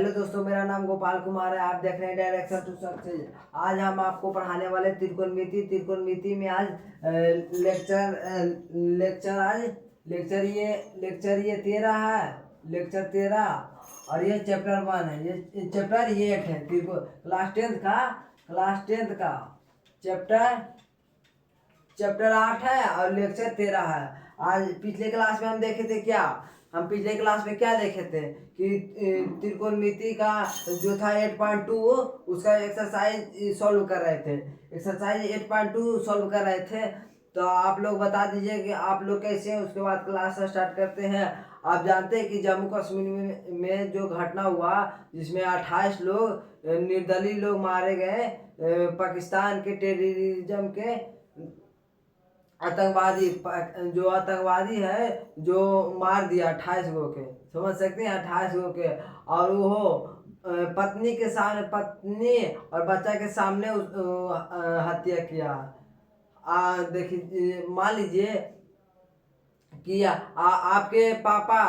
Hello दोस्तों, मेरा नाम गोपाल कुमार है। आप देख रहे हैं डायरेक्शन टू सक्सेस। आज हम आपको पढ़ाने वाले त्रिकोणमिति में आज लेक्चर ये 13 है। लेक्चर 13 और ये चैप्टर 1 है। ये चैप्टर 8 है। क्लास टेंथ का चैप्टर 8 है और लेक्चर 13 है। आज पिछले क्लास में हम देखे थे पिछले क्लास में क्या देखे थे कि त्रिकोणमिति का जो था 8.2 उसका एक्सरसाइज सॉल्व कर रहे थे। एक्सरसाइज 8.2 सॉल्व कर रहे थे। तो आप लोग बता दीजिए कि आप लोग कैसे हैं। उसके बाद क्लास स्टार्ट करते हैं। आप जानते हैं कि जम्मू कश्मीर में जो घटना हुआ जिसमें 28 लोग निर्दलीय लोग मारे गए, पाकिस्तान के टेररिज्म के आतंकवादी है जो मार दिया 28 गो के, समझ सकते हैं 28 गो के। और वो पत्नी और बच्चा के सामने हत्या किया। देखिए, मान लीजिए कि आपके पापा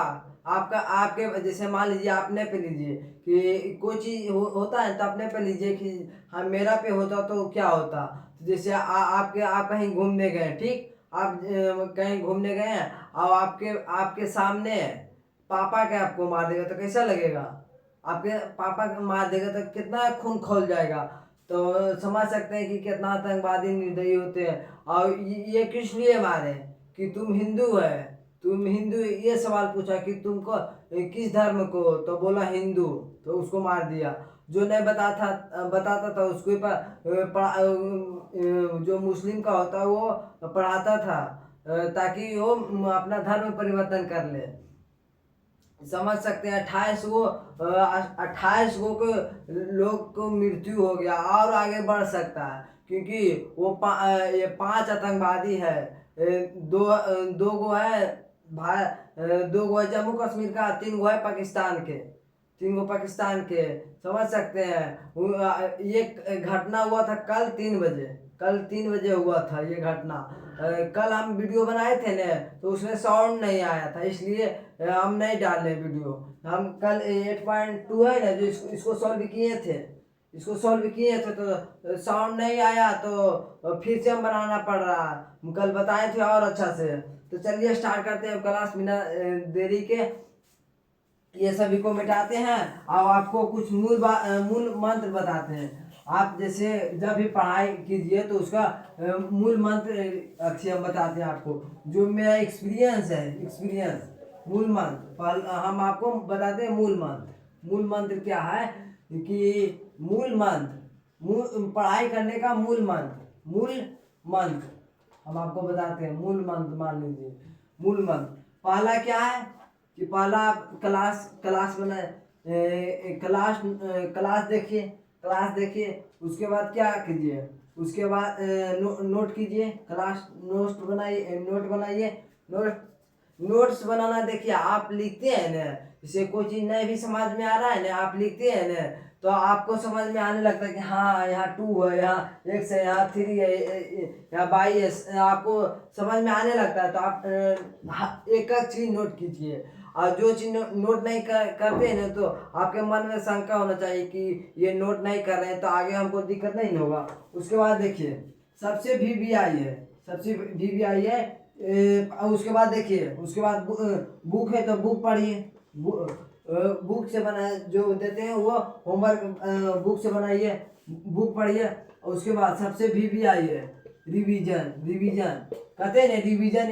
आपके जैसे मान लीजिए अपने पे लीजिए कि कोई चीज़ होता है तो अपने पे लीजिए कि हाँ मेरा पे होता तो क्या होता। जैसे आप कहीं घूमने गए, ठीक, आप कहीं घूमने गए हैं और आपके सामने पापा के आपको मार देगा तो कैसा लगेगा। आपके पापा को मार देगा तो कितना खून खौल जाएगा। तो समझ सकते हैं कि कितना आतंकवादी निर्दयी होते हैं। और ये किस लिए मारे कि तुम हिंदू ये सवाल पूछा कि तुमको किस धर्म को, तो बोला हिंदू, तो उसको मार दिया। जो नहीं बताता था उसको जो मुस्लिम का होता वो पढ़ाता था ताकि वो अपना धर्म परिवर्तन कर ले। समझ सकते हैं 28 गो के लोग को मृत्यु हो गया और आगे बढ़ सकता है क्योंकि वो ये 5 आतंकवादी है। दो गो है जम्मू कश्मीर का, 3 गो है पाकिस्तान के। समझ सकते हैं। ये घटना हुआ था कल 3 बजे हुआ था ये घटना। कल हम वीडियो बनाए थे ना तो उसमें साउंड नहीं आया था, इसलिए हम नहीं डाले वीडियो। हम कल 8.2 है ना जो इसको सॉल्व किए थे तो साउंड नहीं आया तो फिर से हम बनाना पड़ रहा। कल बताए थे और अच्छा से। तो चलिए स्टार्ट करते हैं क्लास बिना देरी के। ये सभी को मिटाते हैं और आपको कुछ मूल मंत्र बताते हैं। आप जैसे जब भी पढ़ाई कीजिए तो उसका मूल मंत्र अक्षर हम बताते हैं आपको, जो मेरा एक्सपीरियंस मूल मंत्र हम आपको बताते हैं। मूल मंत्र क्या है कि पढ़ाई करने का मूल मंत्र हम आपको बताते हैं। मूल मंत्र मान लीजिए, मूल मंत्र पहला क्या है कि पहला आप क्लास बनाए, क्लास देखिए। उसके बाद क्या कीजिए, उसके बाद नोट कीजिए, नोट बनाइए। नोट्स बनाना देखिए, आप लिखते हैं ना, जैसे कोई चीज़ नहीं भी समझ में आ रहा है ना, आप लिखते हैं ना तो आपको समझ में आने लगता है कि हाँ यहाँ 2 है, यहाँ x है, यहाँ 3 है, यहाँ y है, आपको समझ में आने लगता है। तो आप एक चीज़ नोट कीजिए। और जो चीज़ नोट नहीं करते हैं ना तो आपके मन में शंका होना चाहिए कि ये नोट नहीं कर रहे हैं तो आगे हमको दिक्कत नहीं होगा। उसके बाद देखिए सबसे VVI है। उसके बाद देखिए, उसके बाद बुक है तो बुक पढ़िए। बुक से बनाए जो देते हैं वो होमवर्क बुक से बनाइए, बुक पढ़िए। और उसके बाद सबसे VVI है रिवीजन कहते हैं ना, डिवीजन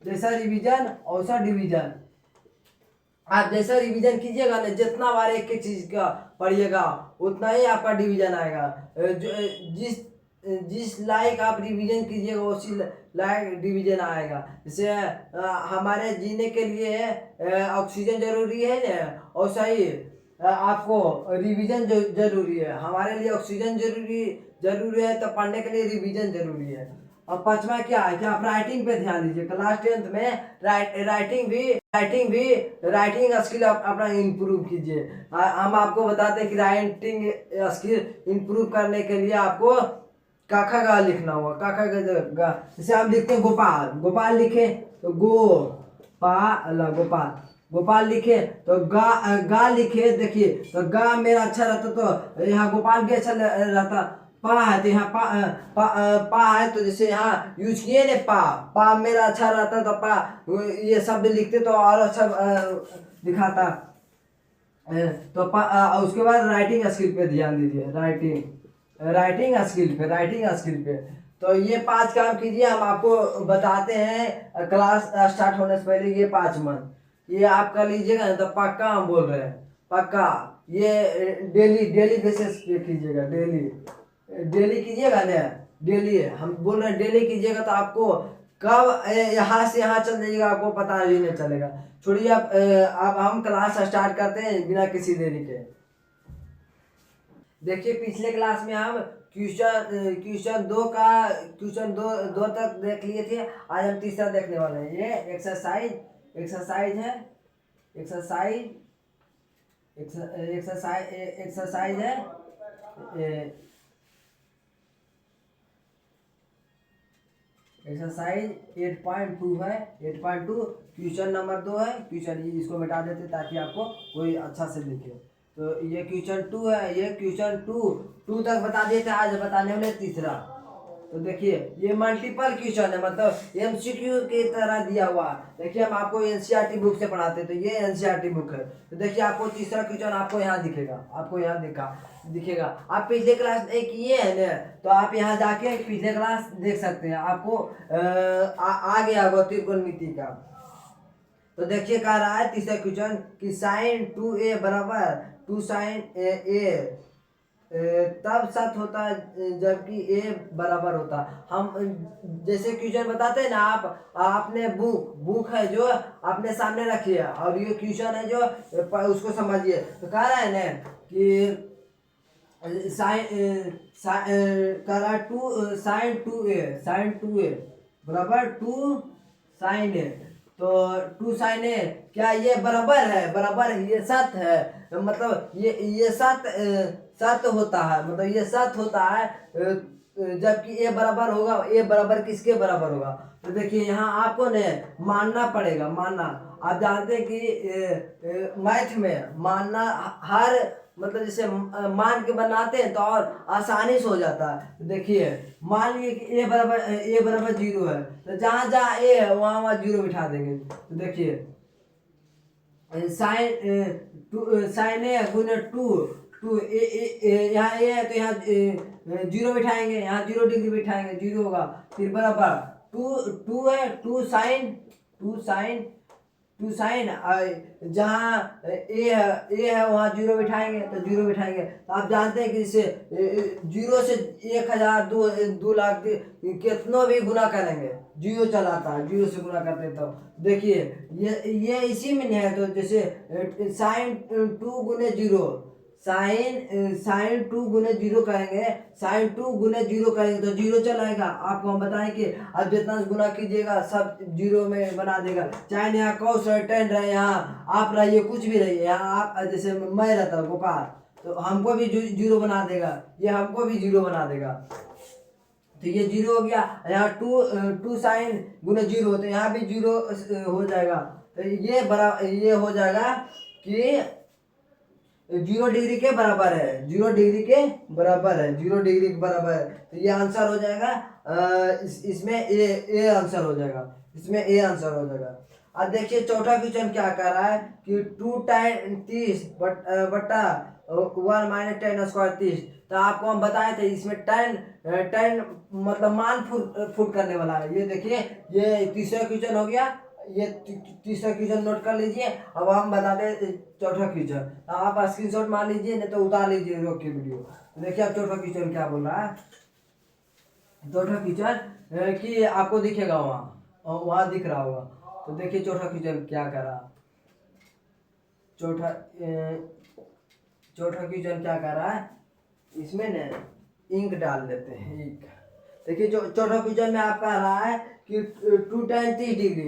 जैसा रिवीजन वैसा डिवीजन। आप जैसा रिवीजन कीजिएगा ना, जितना बार एक चीज का पढ़िएगा उतना ही आपका डिवीजन आएगा। जिस लायक आप रिवीजन कीजिएगा उसी लायक डिवीजन आएगा। जैसे हमारे जीने के लिए ऑक्सीजन जरूरी है ना, और सही आपको रिवीजन जरूरी है। हमारे लिए ऑक्सीजन जरूरी है तो पढ़ने के लिए रिवीजन जरूरी है। और पांचवा क्या है कि आप राइटिंग पे ध्यान दीजिए। क्लास 10th में राइटिंग स्किल अपना इम्प्रूव कीजिए। हम आपको बताते हैं कि राइटिंग स्किल इम्प्रूव करने के लिए आपको काखा गा लिखना होगा। काखा जैसे आप लिखते हैं गोपाल लिखे तो गोपाल। गोपाल लिखे तो गा लिखे, देखिए तो गा मेरा अच्छा रहता तो यहाँ गोपाल भी अच्छा रहता। पा है तो यहाँ पा है तो जैसे यहाँ यूज किए ने पा मेरा अच्छा रहता तो पा ये शब्द लिखते तो और अच्छा दिखाता। तो उसके बाद राइटिंग स्किल पे ध्यान दीजिए, राइटिंग स्किल पे। तो ये 5 काम कीजिए, हम आपको बताते हैं क्लास स्टार्ट होने से पहले ये 5 मंथ ये आप कर लीजिएगा ना तो पक्का हम बोल रहे हैं, पक्का। ये डेली बेसिस पे कीजिएगा, डेली कीजिएगा ना, डेली हम बोल रहे हैं डेली कीजिएगा तो आपको कब यहाँ से यहाँ चल जाइएगा आपको पता ही नहीं चलेगा। छोड़िए अब हम क्लास स्टार्ट करते हैं बिना किसी देरी के। देखिए पिछले क्लास में हम क्वेश्चन दो तक देख लिए थे। आज हम तीसरा देखने वाले हैं। ये एक्सरसाइज है, एक्सरसाइज है। एक्सरसाइज 8.2 है, 8.2 क्वेश्चन नंबर 2 है। क्वेश्चन इसको मिटा देते ताकि आपको कोई अच्छा से दिखे। तो ये क्वेश्चन 2 है, ये क्वेश्चन 2 तक बता दिए थे, आज बताने वाले तीसरा। तो देखिए ये मल्टीपल क्वेश्चन है, मतलब एमसीक्यू की तरह दिया हुआ। देखिए हम आपको एनसीईआरटी बुक से पढ़ाते हैं तो ये एनसीईआरटी बुक है। तो देखिए आपको तीसरा क्वेश्चन आपको यहाँ दिखेगा, आपको यहाँ दिखेगा। आप पिछले क्लास एक किए हैं ना, तो आप यहाँ जाके पिछले क्लास देख सकते हैं, आपको आ गया होगा त्रिकोणमिति का। तो देखिए कह रहा है तीसरा क्वेश्चन कि साइन 2a बराबर 2 साइन a तब सत्य होता है जबकि a बराबर होता। हम जैसे क्वेश्चन बताते हैं ना, आपने बुक है जो आपने सामने रखी है और ये क्वेश्चन है जो उसको समझिए। तो कह रहा है ना कि कह रहा है 2 साइन 2a बराबर 2 साइन a। तो 2 साइन ए क्या ये बराबर है, ये सत्य है, मतलब ये सत्य होता है, मतलब ये सत्य होता है जबकि ए बराबर होगा। ए बराबर किसके बराबर होगा? तो देखिए यहाँ आपको ने मानना पड़ेगा, आप जानते हैं कि मैथ में मानना हर मतलब जैसे मान के बनाते हैं तो और आसानी से हो जाता है। तो देखिए मान लिए कि ए बराबर 0 है, तो जहाँ जहाँ ए है वहाँ 0 बिठा देंगे। तो देखिए साइन ए गुने 2 यहाँ ए है तो यहाँ 0 बिठाएंगे, यहाँ 0 डिग्री बिठाएंगे, 0 होगा। फिर बराबर 2 है 2 साइन जहाँ ए है वहाँ 0 बिठाएंगे, तो 0 बिठाएंगे। तो आप जानते हैं कि इसे 0 से 1000 2 लाख कितनों भी गुना करेंगे 0 चलाता है, 0 से गुना करते हैं। तो देखिए ये इसी में नहीं है। तो जैसे साइन 2 गुने 0 साइन 2 गुने 0 करेंगे, साइन 2 गुने 0 करेंगे तो 0 चलाएगा। आपको हम बताएं कि अब जितना गुना कीजिएगा सब 0 में बना देगा। चाहे यहाँ कॉस टेन रहे, यहाँ आप रहिए, कुछ भी रहिए, यहाँ आप जैसे मैं रहता हूँ गोपाल, तो हमको भी 0 बना देगा, ये हमको भी 0 बना देगा। तो ये 0 हो गया। यहाँ 2 साइन गुने 0 तो यहाँ भी 0 हो जाएगा। तो ये हो जाएगा कि 0 डिग्री के बराबर है, 0 डिग्री के बराबर है। तो ये आंसर हो जाएगा इसमें ए आंसर हो जाएगा, इसमें ए आंसर हो जाएगा। अब देखिए चौथा क्वेश्चन क्या कर रहा है कि 2 tan 30 बटा 1 माइनस टेन स्क्वायर 30। तो आपको हम बताए थे इसमें टेन मतलब मान फुट करने वाला है। ये देखिए ये तीसरा क्वेश्चन हो गया, ये तीसरा क्वेश्चन नोट कर लीजिए। अब हम बताते हैं चौथा क्वेश्चन, आप स्क्रीनशॉट मार लीजिए, नहीं तो उतार लीजिए रोक के वीडियो। तो देखिए अब चौथा क्वेश्चन क्या बोल रहा है। चौथा क्वेश्चन कि आपको दिखेगा वहाँ दिख रहा होगा। तो देखिए चौथा क्वेश्चन क्या कर रहा, चौथा क्वेश्चन क्या कर रहा है, इसमें न इंक डाल देते हैं इंक। देखिए चौथा क्वेश्चन में आपका रहा है कि 2 tan 30 डिग्री,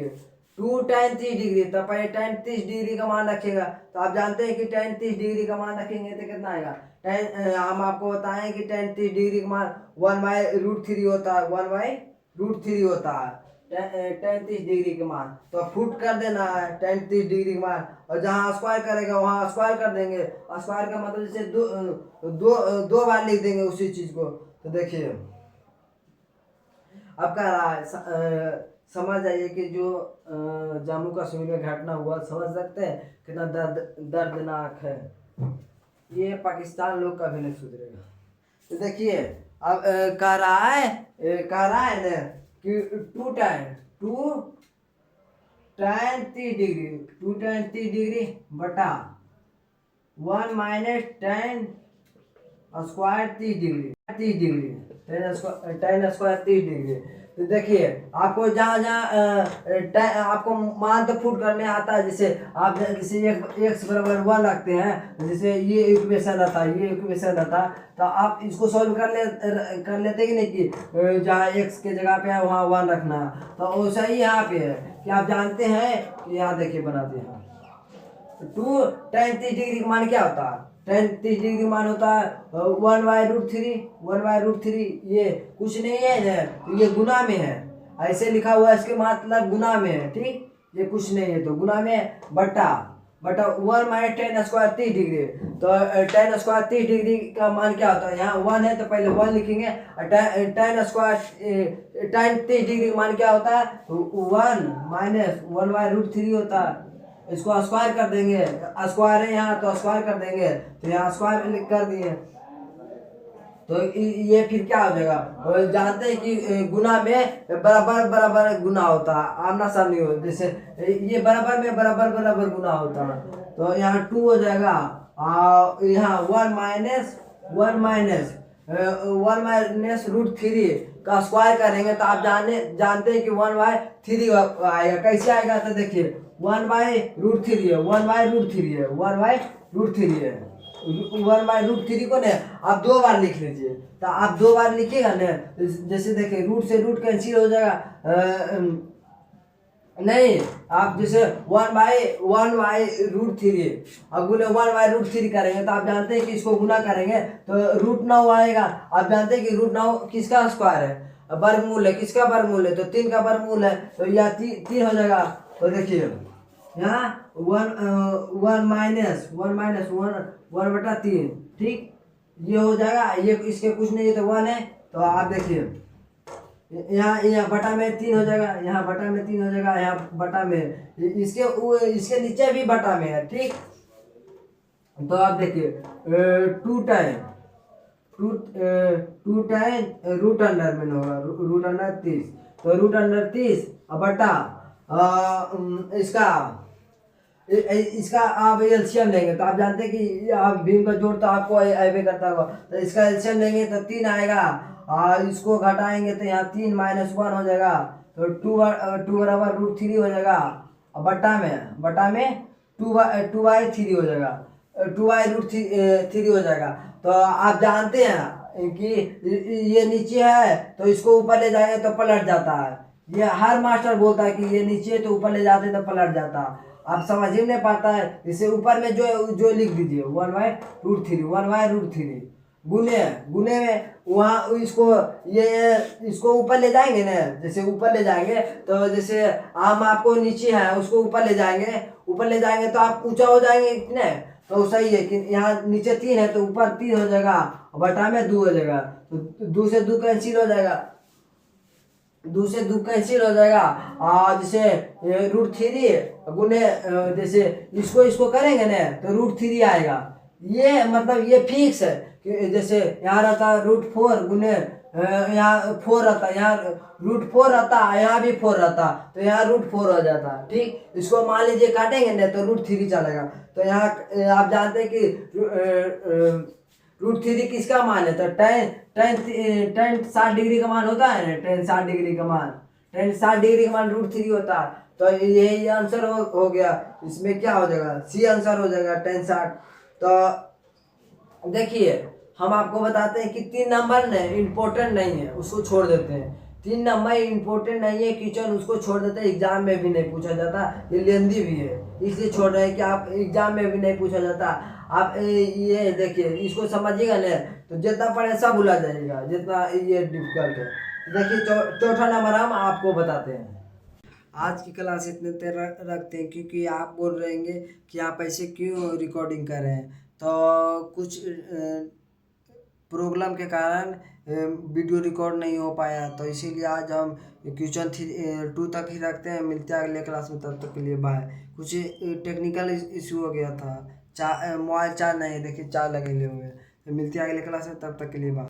तो पहले tan 30 डिग्री का मान रखिएगा। तो आप जानते हैं कि tan 30 डिग्री का मान रखेंगे तो कितना आएगा। हम आपको बताएं कि tan 30 डिग्री का मान 1/√3 होता है, 1/√3 होता है। tan 30 डिग्री के मान, तो फुट कर देना है tan 30 डिग्री के मान, और जहाँ स्क्वायर करेगा वहाँ स्क्वायर कर देंगे। स्क्वायर का मतलब जैसे दो बार लिख देंगे उसी चीज को। तो देखिए अब कह रहा है समझ जाइए कि जो जम्मू कश्मीर में घटना हुआ, समझ सकते हैं कितना दर्दनाक है। ये पाकिस्तान लोग कभी नहीं सुधरेगा। तो देखिए अब कह रहा है ना कि 2tan 30 डिग्री बटा 1 minus tan square 30 degree tan square 30 degree. तो देखिए आपको जहाँ आपको मान तो फुट करने आता है। जैसे आप जैसे x बराबर 1 रखते हैं, जैसे ये इक्वेशन रहता, तो आप इसको सॉल्व कर लेते कि नहीं कि जहाँ x के जगह पे है वहाँ 1 रखना। तो वैसा ही यहाँ पे है कि आप जानते हैं कि यहाँ देखिए बनाते हैं 2tan 30 डिग्री का मान क्या होता है। tan 30 डिग्री मान होता है 1/√3। ये कुछ नहीं है ना, ये गुना में है, ऐसे लिखा हुआ है, इसके मतलब गुना में है। ठीक, ये कुछ नहीं है तो गुना में बटा 1 माइनस tan स्क्वायर 30 डिग्री। तो tan स्क्वायर 30 डिग्री का मान क्या होता है, यहाँ 1 है तो पहले 1 लिखेंगे। tan 30 डिग्री का मान क्या होता है, 1 माइनस 1/√3 होता है। इसको स्क्वायर कर देंगे, स्क्वायर है यहाँ तो स्क्वायर कर देंगे, तो यहाँ स्क्वायर कर दिए। तो ये फिर क्या हो जाएगा, जानते हैं कि गुना में बराबर गुना होता है, आमना सामनी हो। जैसे ये बराबर में बराबर गुना होता है, तो यहाँ 2 हो जाएगा। यहाँ 1 माइनस √3 का स्क्वायर करेंगे तो आप जानते हैं कि 1/3 आएगा। कैसे आएगा, तो देखिए 1/√3 है, 1/√3 को ना आप 2 बार लिख लीजिए। तो आप 2 बार लिखिएगा ना, जैसे देखिए रूट से रूट कैंसिल हो जाएगा। नहीं, आप जैसे 1/√3 अब गुने 1/√3 करेंगे तो आप जानते हैं कि इसको गुना करेंगे तो √9 आएगा। आप जानते हैं कि √9 किसका स्क्वायर है, वर्गमूल है। किसका वर्गमूल है, तो 3 का वर्गमूल है, तो यह 3 हो जाएगा। तो देखिए यहाँ 1 माइनस 1/3, ठीक, ये हो जाएगा। ये इसके कुछ नहीं है तो 1 है। तो आप देखिए यहाँ बटा में 3 हो जाएगा, यहाँ बटा में 3 हो जाएगा, यहाँ बटा में इसके नीचे भी बटा में है। ठीक, तो आप देखिए 2 टाइम √अंडर में होगा √30। तो √30 बटा इसका आप एलसीएम लेंगे तो आप जानते हैं कि आप भीम का जोड़ तो आपको ऐवे करता होगा। तो इसका एलसीएम लेंगे तो 3 आएगा, और इसको घटाएंगे तो यहाँ 3 - 1 हो जाएगा। तो 2 बराबर √3 हो जाएगा, और बटा में 2/3 हो जाएगा, 2/√3 हो जाएगा। तो आप जानते हैं कि ये नीचे है तो इसको ऊपर ले जाएंगे तो पलट जाता है। ये हर मास्टर बोलता है कि ये नीचे तो ऊपर ले जाते तो पलट जाता। आप समझ ही नहीं पाता है, इसे ऊपर में जो लिख दीजिए 1/√3 गुने में वहाँ इसको ऊपर ले जाएंगे ना। जैसे ऊपर ले जाएंगे तो जैसे आम आपको नीचे है उसको ऊपर ले जाएंगे तो आप ऊंचा हो जाएंगे इतने। तो सही है कि यहाँ नीचे 3 है तो ऊपर 3 हो जाएगा, बटा में 2 हो जाएगा। तो 2 से 2 कैंसिल हो जाएगा, 2 से 2 कैंसिल हो जाएगा। और जैसे √3 गुने जैसे इसको करेंगे ना तो √3 आएगा। ये मतलब ये फिक्स है कि जैसे यहाँ रहता √4 गुने यहाँ 4 रहता, यहाँ √4 रहता, यहाँ भी 4 रहता, तो यहाँ √4 हो जाता। ठीक, इसको मान लीजिए काटेंगे ना तो √3 चलेगा। तो यहाँ आप जानते हैं कि √3 किसका मान है, तो tan 60 डिग्री का मान होता है ना। tan 60 डिग्री का मान √3 होता है। तो यही आंसर हो गया। इसमें क्या हो जाएगा, सी आंसर हो जाएगा tan 60। तो देखिए हम आपको बताते हैं कि 3 नंबर इम्पोर्टेंट नहीं है, उसको छोड़ देते हैं। 3 नंबर इम्पोर्टेंट नहीं है, क्वेश्चन उसको छोड़ देते हैं, एग्जाम में भी नहीं पूछा जाता, ये लेंदी भी है इसलिए छोड़ रहे हैं कि आप एग्जाम में भी नहीं पूछा जाता। आप ये देखिए इसको समझिएगा ना तो जितना पढ़े सब भुला जाइएगा, जितना ये डिफिकल्ट है। देखिए चौथा नंबर हम आपको बताते हैं। आज की क्लास इतने देर रखते हैं क्योंकि आप बोल रहेंगे कि आप ऐसे क्यों रिकॉर्डिंग कर रहे हैं। तो कुछ प्रॉब्लम के कारण वीडियो रिकॉर्ड नहीं हो पाया, तो इसीलिए आज हम क्वेश्चन 2 तक ही रखते हैं। मिलते हैं अगले क्लास में, तब तक के लिए बाय। कुछ टेक्निकल इशू हो गया था, मोबाइल चार्ज नहीं है, देखिए चार्ज लगे हुए हैं। तो मिलते हैं अगले क्लास में, तब तक के लिए बाय।